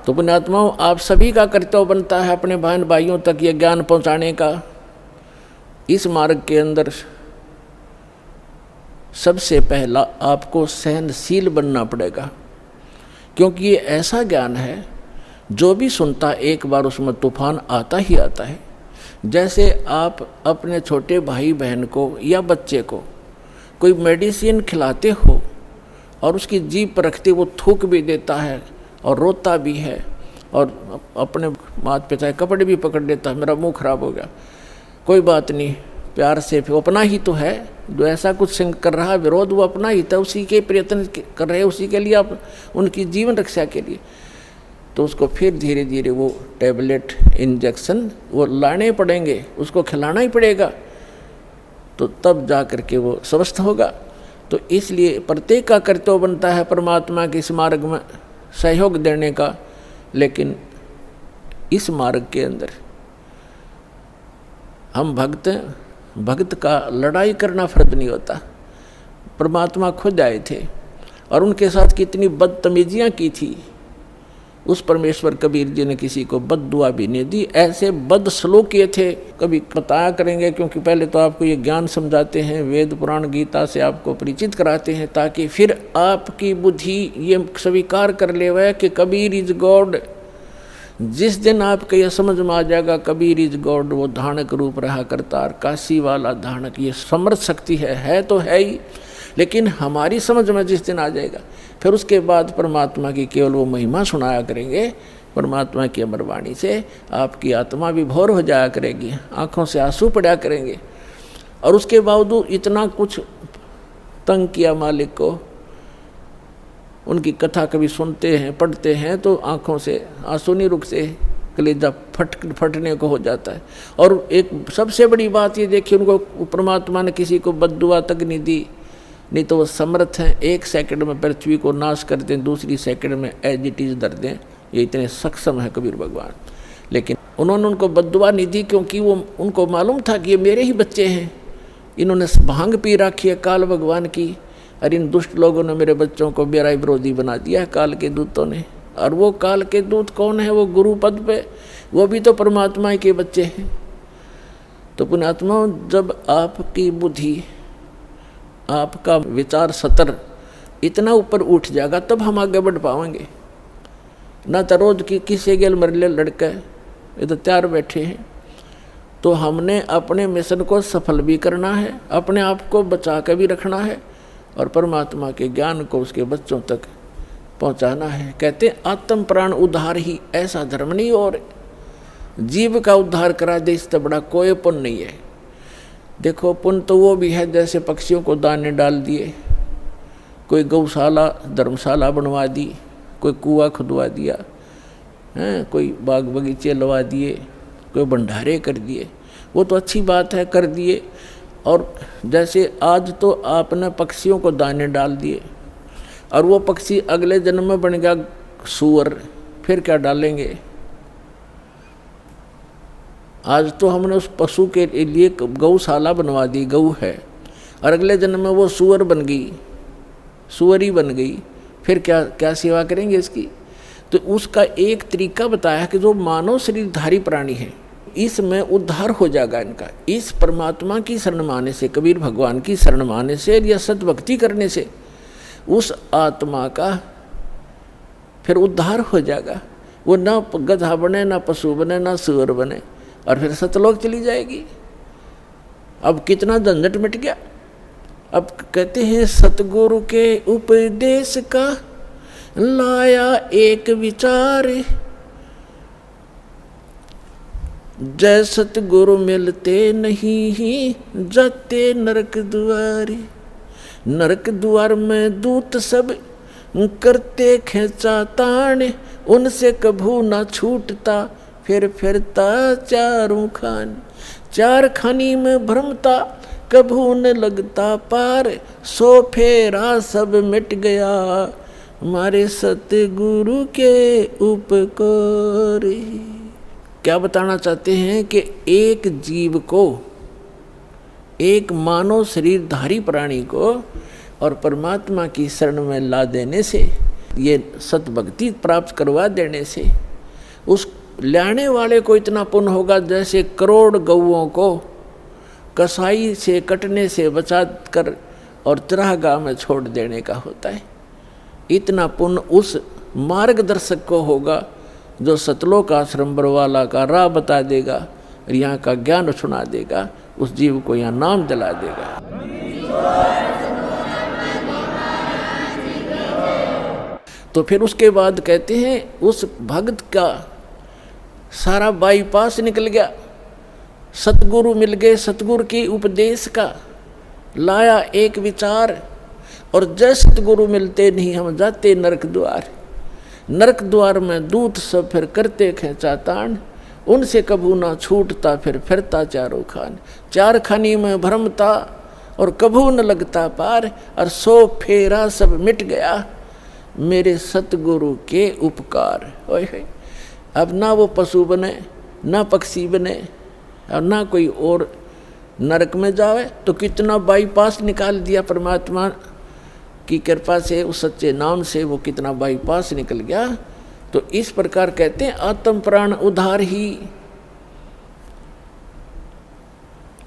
तो पुण्यात्माओं, आप सभी का कर्तव्य बनता है अपने बहन भाइयों तक ये ज्ञान पहुंचाने का। इस मार्ग के अंदर सबसे पहला आपको सहनशील बनना पड़ेगा, क्योंकि ये ऐसा ज्ञान है जो भी सुनता एक बार उसमें तूफान आता ही आता है। जैसे आप अपने छोटे भाई बहन को या बच्चे को कोई मेडिसिन खिलाते हो और उसकी जीभ पर रखते वो थूक भी देता है और रोता भी है और अपने माता पिता के कपड़े भी पकड़ लेता है, मेरा मुंह खराब हो गया, कोई बात नहीं, प्यार से, फिर अपना ही तो है जो ऐसा कुछ कर रहा है विरोध, वो अपना ही था, उसी के प्रयत्न कर रहे हैं, उसी के लिए आप उनकी जीवन रक्षा के लिए। तो उसको फिर धीरे धीरे वो टैबलेट इंजेक्शन वो लाने पड़ेंगे, उसको खिलाना ही पड़ेगा, तो तब जा कर के वो स्वस्थ होगा। तो इसलिए प्रत्येक का कर्तव्य बनता है परमात्मा के इस मार्ग में सहयोग देने का। लेकिन इस मार्ग के अंदर हम भक्त का लड़ाई करना फर्ज नहीं होता। परमात्मा खुद आए थे और उनके साथ कितनी बदतमीजियाँ की थी, उस परमेश्वर कबीर जी ने किसी को बद्दुआ भी नहीं दी, ऐसे बदसलूक किए थे। कभी बताया करेंगे, क्योंकि पहले तो आपको ये ज्ञान समझाते हैं, वेद पुराण गीता से आपको परिचित कराते हैं, ताकि फिर आपकी बुद्धि ये स्वीकार कर ले वह कि कबीर इज गॉड। जिस दिन आपको यह समझ में आ जाएगा कबीर इज गॉड, वो धानक रूप रहा करतार, काशी वाला धानक, ये समर्थ शक्ति है तो है ही, लेकिन हमारी समझ में जिस दिन आ जाएगा, फिर उसके बाद परमात्मा की केवल वो महिमा सुनाया करेंगे। परमात्मा की अमर वाणी से आपकी आत्मा भी भोर हो जाया करेगी, आँखों से आंसू पड़ा करेंगे। और उसके बावजूद इतना कुछ तंग किया मालिक को, उनकी कथा कभी सुनते हैं पढ़ते हैं तो आँखों से आंसू नहीं रुकते, कलेजा फटने को हो जाता है। और एक सबसे बड़ी बात ये देखिए, उनको परमात्मा ने किसी को बद्दुआ तक नहीं दी, नहीं तो वो समर्थ हैं, एक सेकंड में पृथ्वी को नाश कर दें, दूसरी सेकंड में एज इट इज धर दें, ये इतने सक्षम है कबीर भगवान। लेकिन उन्होंने उनको बद्दुआ नहीं दी, क्योंकि वो उनको मालूम था कि ये मेरे ही बच्चे हैं, इन्होंने भांग पी रखी है काल भगवान की, और इन दुष्ट लोगों ने मेरे बच्चों को मेरा विरोधी बना दिया है काल के दूतों ने। और वो काल के दूत कौन है? वो गुरु पद पे, वो भी तो परमात्मा के बच्चे हैं। तो पुण्यात्मा, जब आपकी बुद्धि, आपका विचार सतर इतना ऊपर उठ जाएगा, तब हम आगे बढ़ पाएंगे। ना तो रोज की किसी गेल मरले लड़के ये तो तैयार बैठे हैं। तो हमने अपने मिशन को सफल भी करना है, अपने आप को बचा कर भी रखना है, और परमात्मा के ज्ञान को उसके बच्चों तक पहुंचाना है। कहते आत्म प्राण उद्धार ही ऐसा धर्म नहीं, और जीव का उद्धार करा दे इससे बड़ा कोई पुण्य नहीं है। देखो, पुण्य तो वो भी है जैसे पक्षियों को दाने डाल दिए, कोई गौशाला धर्मशाला बनवा दी, कोई कुआं खुदवा दिया है, कोई बाग बगीचे लगा दिए, कोई भंडारे कर दिए, वो तो अच्छी बात है, कर दिए। और जैसे आज तो आपने पक्षियों को दाने डाल दिए और वो पक्षी अगले जन्म में बन गया सूअर, फिर क्या डालेंगे? आज तो हमने उस पशु के लिए गौशाला बनवा दी, गऊ है, और अगले जन्म में वो सूअर बन गई, सूअरी बन गई, फिर क्या क्या सेवा करेंगे इसकी? तो उसका एक तरीका बताया कि जो मानव शरीरधारी प्राणी है, इसमें उद्धार हो जाएगा इनका, इस परमात्मा की शरण माने से, कबीर भगवान की शरण माने से या सद्भक्ति करने से उस आत्मा का फिर उद्धार हो जाएगा। वो ना गधा बने, ना पशु बने, ना सूअर बने, और फिर सतलोक चली जाएगी। अब कितना झंझट मिट गया। अब कहते हैं सतगुरु के उपदेश का लाया एक विचार, जय सतगुरु मिलते नहीं जाते नरक द्वारे, नरक द्वार में दूत सब करते खेचा ताण, उनसे कभू ना छूटता फिर फिरता चारों खान, चार खानी में भ्रमता कभू न लगता पार, सो फेरा सब मिट गया हमारे सतगुरु के उपकार। क्या बताना चाहते हैं कि एक जीव को, एक मानव शरीरधारी प्राणी को और परमात्मा की शरण में ला देने से ये सतभक्ति प्राप्त करवा देने से उस लाने वाले को इतना पुण्य होगा जैसे करोड़ गौओं को कसाई से कटने से बचा कर और चरागाह में छोड़ देने का होता है। इतना पुण्य उस मार्गदर्शक को होगा जो सतलोक आश्रम बरवाला का राह बता देगा और यहाँ का ज्ञान सुना देगा, उस जीव को यहाँ नाम दिला देगा। तो फिर उसके बाद कहते हैं उस भक्त का सारा बाईपास निकल गया, सतगुरु मिल गए, सतगुरु के उपदेश का लाया एक विचार, और जय सतगुरु मिलते नहीं हम जाते नरक द्वार। नरक द्वार में दूत सब फिर करते खेचातान, उनसे कभू ना छूटता फिर फिरता चारों खान। चार खानी में भ्रमता और कभू न लगता पार, और 100 फेरा सब मिट गया मेरे सतगुरु के उपकार। ओए अब ना वो पशु बने, ना पक्षी बने, और ना कोई और नरक में जावे। तो कितना बाईपास निकाल दिया परमात्मा की कृपा से, उस सच्चे नाम से वो कितना बाईपास निकल गया। तो इस प्रकार कहते हैं आत्म प्राण उद्धार ही,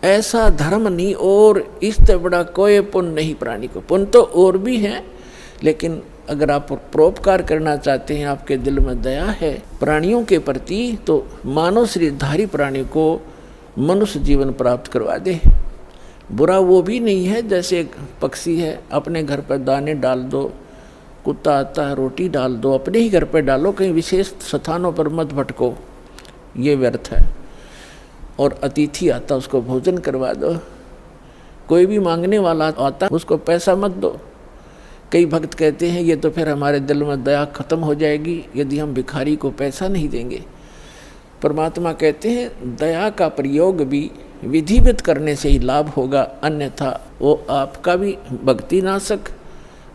ऐसा धर्म नहीं और इससे बड़ा कोई पुण्य नहीं प्राणी को। पुण्य तो और भी है, लेकिन अगर आप परोपकार करना चाहते हैं, आपके दिल में दया है प्राणियों के प्रति, तो मानव शरीरधारी प्राणी को मनुष्य जीवन प्राप्त करवा दे। बुरा वो भी नहीं है, जैसे एक पक्षी है, अपने घर पर दाने डाल दो, कुत्ता आता है रोटी डाल दो, अपने ही घर पर डालो, कहीं विशेष स्थानों पर मत भटको, ये व्यर्थ है। और अतिथि आता उसको भोजन करवा दो, कोई भी मांगने वाला आता उसको पैसा मत दो। कई भक्त कहते हैं ये तो फिर हमारे दिल में दया खत्म हो जाएगी यदि हम भिखारी को पैसा नहीं देंगे। परमात्मा कहते हैं दया का प्रयोग भी विधिवत करने से ही लाभ होगा, अन्यथा वो आपका भी भक्ति नाशक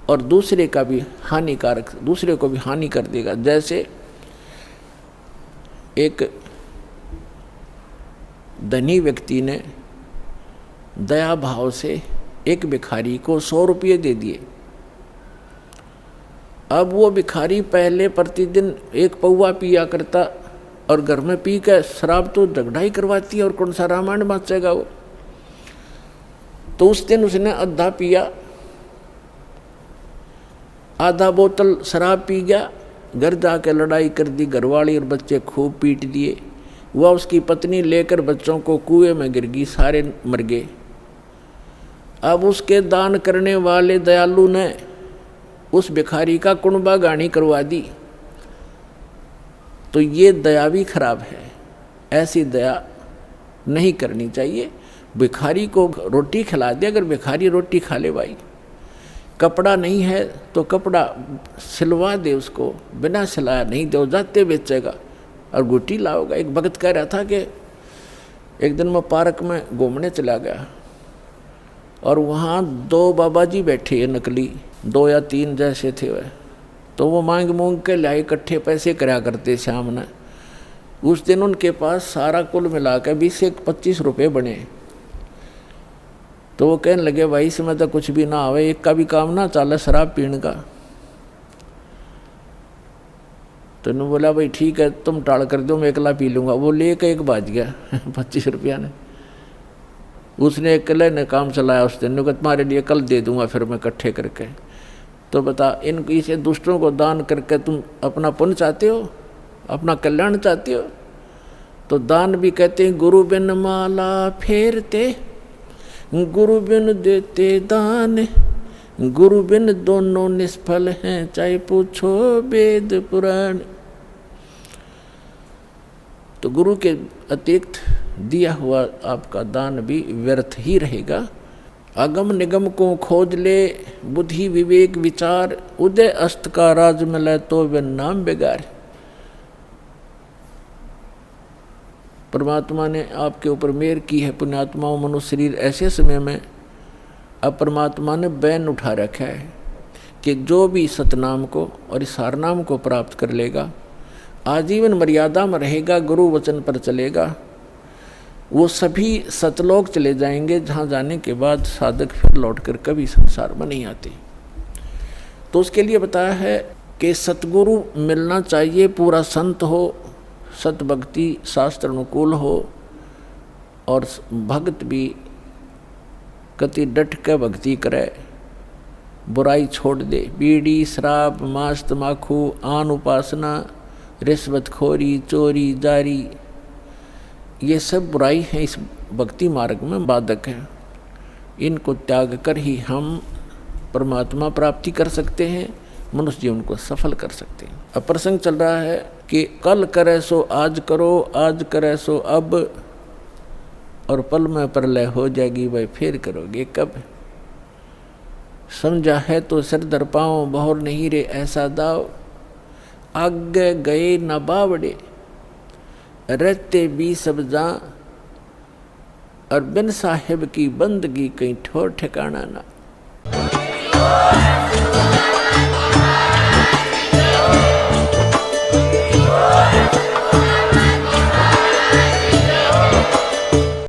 और दूसरे का भी हानिकारक, दूसरे को भी हानि कर देगा। जैसे एक धनी व्यक्ति ने दया भाव से एक भिखारी को 100 रुपये दे दिए। अब वो भिखारी पहले प्रतिदिन 1 पौवा पिया करता, और घर में पी कर शराब तो झगड़ा ही करवाती है, और कौन सा रामायण बाँचेगा वो। तो उस दिन उसने आधा पिया, आधा बोतल शराब पी गया, घर जाकर लड़ाई कर दी, घरवाली और बच्चे खूब पीट दिए। वह उसकी पत्नी लेकर बच्चों को कुएं में गिर गई, सारे मर गए। अब उसके दान करने वाले दयालु ने उस भिखारी का कुणबा गानी करवा दी। तो ये दया भी खराब है, ऐसी दया नहीं करनी चाहिए। भिखारी को रोटी खिला दे, अगर भिखारी रोटी खा ले भाई, कपड़ा नहीं है तो कपड़ा सिलवा दे उसको, बिना सिलाया नहीं दो जाते बेचेगा और गुटी लाओगा। एक भक्त कह रहा था कि एक दिन मैं पार्क में घूमने चला गया और वहाँ 2 बाबा जी बैठे हैं, नकली 2 या 3 जैसे थे वह। तो वो मांग मूंग के लाए, इकट्ठे पैसे कराया करते शाम ने। उस दिन उनके पास सारा कुल मिला के 20 से 25 रुपये बने। तो वो कहने लगे भाई इसमें तो कुछ भी ना आवे, एक का भी काम ना चले शराब पीने का। तो उन्होंने बोला भाई ठीक है तुम टाल कर दो, मैं अकेला पी लूँगा। वो ले के 1 बाज गया 25 रुपया ने। उसने अकेले ने काम चलाया उस दिन, कहा तुम्हारे लिए कल दे दूंगा फिर मैं इकट्ठे करके। तो बता इन इसे दुष्टों को दान करके तुम अपना पुण्य चाहते हो, अपना कल्याण चाहते हो? तो दान भी कहते हैं गुरु बिन माला फेरते, गुरु बिन देते दान, गुरु बिन दोनों निष्फल हैं चाहे पूछो वेद पुराण। तो गुरु के अतिरिक्त दिया हुआ आपका दान भी व्यर्थ ही रहेगा। अगम निगम को खोज ले बुद्धि विवेक विचार, उदय अस्त का राज मिले तो वे नाम बेगार। परमात्मा ने आपके ऊपर मेहर की है पुण्यात्माओं। मनुष्य शरीर ऐसे समय में अब परमात्मा ने बैन उठा रखा है कि जो भी सतनाम को और इस हारनाम को प्राप्त कर लेगा, आजीवन मर्यादा में रहेगा, गुरु वचन पर चलेगा, वो सभी सतलोक चले जाएंगे, जहाँ जाने के बाद साधक फिर लौटकर कभी संसार में नहीं आते। तो उसके लिए बताया है कि सतगुरु मिलना चाहिए, पूरा संत हो, सतभक्ति शास्त्र अनुकूल हो और भक्त भी कति डट के भक्ति करे, बुराई छोड़ दे। बीड़ी, शराब, मांस, तमाकू, आन उपासना, रिश्वतखोरी, चोरी, जारी, ये सब बुराई है, इस भक्ति मार्ग में बाधक है। इनको त्याग कर ही हम परमात्मा प्राप्ति कर सकते हैं, मनुष्य जीवन को सफल कर सकते हैं। अब प्रसंग चल रहा है कि कल करे सो आज करो, आज करे सो अब, और पल में प्रलय हो जाएगी, भाई फिर करोगे कब। समझा है तो सिर धर पाओ, बहुर नहीं रे ऐसा दाव, आगे गए न बावड़े, रहते भी सब जा, और बिन साहिब की बंदगी कहीं ठोर ठिकाना ना।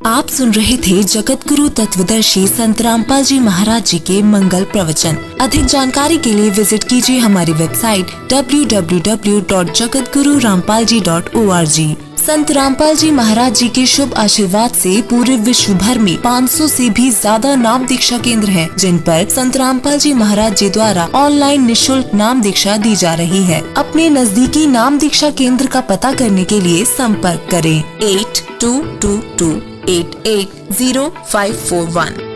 आप सुन रहे थे जगत गुरु तत्वदर्शी संत रामपाल जी महाराज जी के मंगल प्रवचन। अधिक जानकारी के लिए विजिट कीजिए हमारी वेबसाइट www.jagatgururampalji.org। संत रामपाल जी महाराज जी के शुभ आशीर्वाद से पूरे विश्व भर में 500 से भी ज्यादा नाम दीक्षा केंद्र हैं, जिन पर संत रामपाल जी महाराज जी द्वारा ऑनलाइन निशुल्क नाम दीक्षा दी जा रही है। अपने नजदीकी नाम दीक्षा केंद्र का पता करने के लिए संपर्क करें 8222880541।